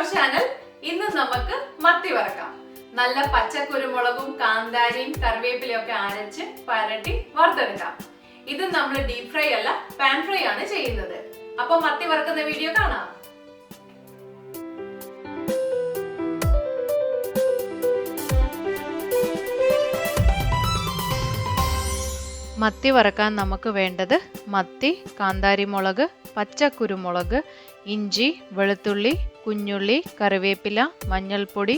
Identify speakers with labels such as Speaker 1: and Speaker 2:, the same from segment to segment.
Speaker 1: Our channel. ഇന്ന് നമുക്ക് മത്തി വറക്കാം. നല്ല പച്ചക്കുരുമുളകും കാന്താരിയും കറിവേപ്പിലയും ഒക്കെ അരച്ച് പരട്ടി വറുത്തെടുക്കാം. ഇത് നമ്മൾ ഡീപ് ഫ്രൈ അല്ല, പാൻ ഫ്രൈ ആണ് ചെയ്യുന്നത്. അപ്പൊ മത്തി വറക്കുന്ന വീഡിയോ കാണാം.
Speaker 2: മത്തി വറക്കാൻ നമുക്ക് വേണ്ടത് മത്തി, കാന്താരിമുളക്, പച്ചക്കുരുമുളക്, ഇഞ്ചി, വെളുത്തുള്ളി, കുഞ്ഞുള്ളി, കറിവേപ്പില, മഞ്ഞൾപ്പൊടി,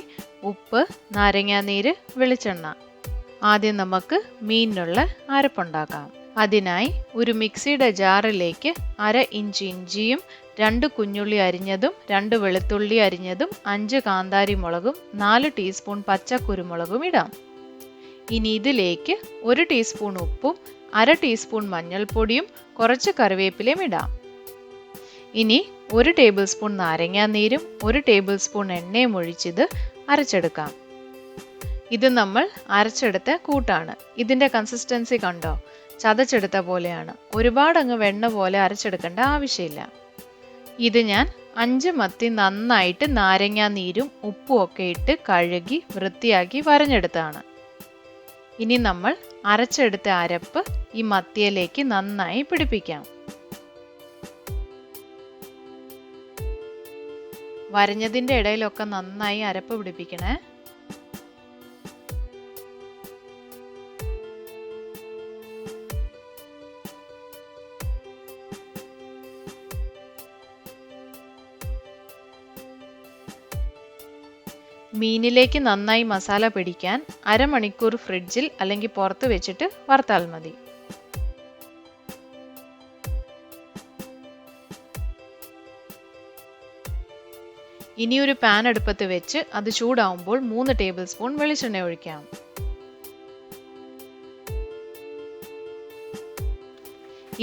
Speaker 2: ഉപ്പ്, നാരങ്ങാനീര്, വെളിച്ചെണ്ണ. ആദ്യം നമുക്ക് മീനിനുള്ള അരപ്പുണ്ടാക്കാം. അതിനായി ഒരു മിക്സിയുടെ ജാറിലേക്ക് 1/2 ഇഞ്ച് ഇഞ്ചിയും 2 കുഞ്ഞുള്ളി അരിഞ്ഞതും 2 വെളുത്തുള്ളി അരിഞ്ഞതും 5 കാന്താരിമുളകും 4 ടീസ്പൂൺ പച്ചക്കുരുമുളകും ഇടാം. ഇനി ഇതിലേക്ക് 1 ടീസ്പൂൺ ഉപ്പും 1/2 ടീസ്പൂൺ മഞ്ഞൾപ്പൊടിയും കുറച്ച് കറിവേപ്പിലയും ഇടാം. ഇനി 1 ടേബിൾ സ്പൂൺ നാരങ്ങാനീരും 1 ടേബിൾ സ്പൂൺ എണ്ണയും ഒഴിച്ചിത് അരച്ചെടുക്കാം. ഇത് നമ്മൾ അരച്ചെടുത്ത കൂട്ടാണ്. ഇതിൻ്റെ കൺസിസ്റ്റൻസി കണ്ടോ? ചതച്ചെടുത്ത പോലെയാണ്. ഒരുപാട് അങ്ങ് വെണ്ണ പോലെ അരച്ചെടുക്കേണ്ട ആവശ്യമില്ല. ഇത് ഞാൻ 5 മത്തി നന്നായിട്ട് നാരങ്ങാനീരും ഉപ്പും ഒക്കെ ഇട്ട് കഴുകി വൃത്തിയാക്കി വരഞ്ഞെടുത്തതാണ്. ഇനി നമ്മൾ അരച്ചെടുത്ത അരപ്പ് ഈ മത്തിയിലേക്ക് നന്നായി പിടിപ്പിക്കാം. വരഞ്ഞതിൻ്റെ ഇടയിലൊക്കെ നന്നായി അരപ്പ് പിടിപ്പിക്കണേ. മീനിലേക്ക് നന്നായി മസാല പിടിക്കാൻ 1/2 മണിക്കൂർ ഫ്രിഡ്ജിൽ അല്ലെങ്കിൽ പുറത്ത് വെച്ചിട്ട് വറുത്താൽ മതി. ഇനി ഒരു പാൻ അടുപ്പത്ത് വെച്ച് അത് ചൂടാവുമ്പോൾ 3 ടേബിൾ സ്പൂൺ വെളിച്ചെണ്ണ ഒഴിക്കാം.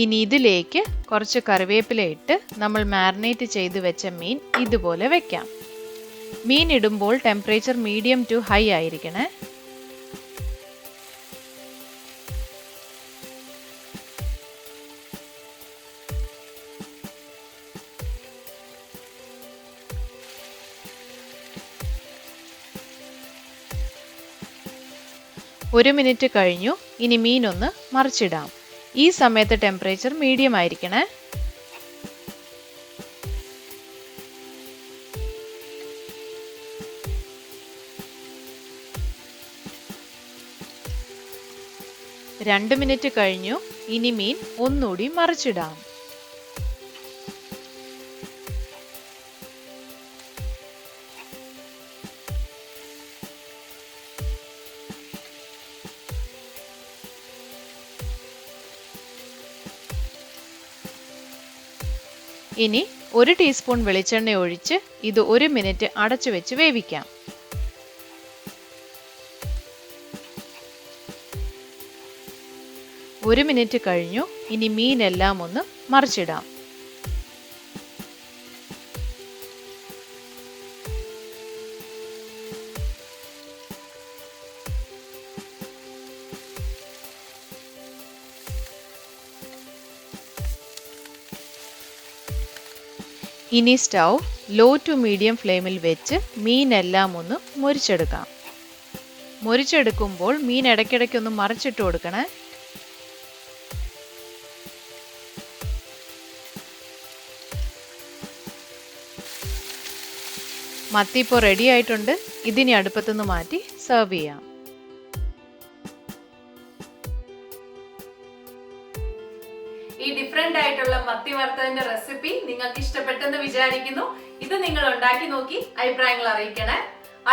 Speaker 2: ഇനി ഇതിലേക്ക് കുറച്ച് കറിവേപ്പില ഇട്ട് നമ്മൾ മാരിനേറ്റ് ചെയ്ത് വെച്ച മീൻ ഇതുപോലെ വെക്കാം. മീൻ ഇടുമ്പോൾ ടെമ്പറേച്ചർ മീഡിയം ടു ഹൈ ആയിരിക്കണേ. ഒരു മിനിറ്റ് കഴിഞ്ഞു. ഇനി മീനൊന്ന് മറിച്ചിടാം. ഈ സമയത്ത് ടെമ്പറേച്ചർ മീഡിയം ആയിരിക്കണേ. രണ്ട് മിനിറ്റ് കഴിഞ്ഞു. ഇനി മീൻ ഒന്നുകൂടി മറിച്ചിടാം. ഇനി 1 ടീസ്പൂൺ വെളിച്ചെണ്ണ ഒഴിച്ച് ഇത് 1 മിനിറ്റ് അടച്ചു വെച്ച് വേവിക്കാം. ഒരു മിനിറ്റ് കഴിഞ്ഞു. ഇനി മീനെല്ലാം ഒന്ന് മറിച്ചിടാം. ഇനി സ്റ്റൗ ലോ ടു മീഡിയം ഫ്ലെയിമിൽ വെച്ച് മീനെല്ലാം ഒന്ന് മൊരിച്ചെടുക്കാം. മൊരിച്ചെടുക്കുമ്പോൾ മീൻ ഇടയ്ക്കിടയ്ക്കൊന്ന് മറിച്ചിട്ട് കൊടുക്കണേ. മത്തി ഇപ്പോൾ റെഡി ആയിട്ടുണ്ട്. ഇതിനി അടുപ്പത്തുനിന്ന് മാറ്റി സെർവ് ചെയ്യാം.
Speaker 1: ഈ ഡിഫറെന്റ് ആയിട്ടുള്ള മത്തി വറുത്തതിന്റെ റെസിപ്പി നിങ്ങൾക്ക് ഇഷ്ടപ്പെട്ടെന്ന് വിചാരിക്കുന്നു. ഇത് നിങ്ങൾ ഉണ്ടാക്കി നോക്കി അഭിപ്രായങ്ങൾ അറിയിക്കണേ.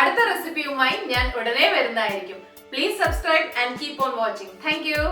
Speaker 1: അടുത്ത റെസിപ്പിയുമായി ഞാൻ ഉടനെ വരുന്നതായിരിക്കും. Please subscribe and keep on watching. Thank you.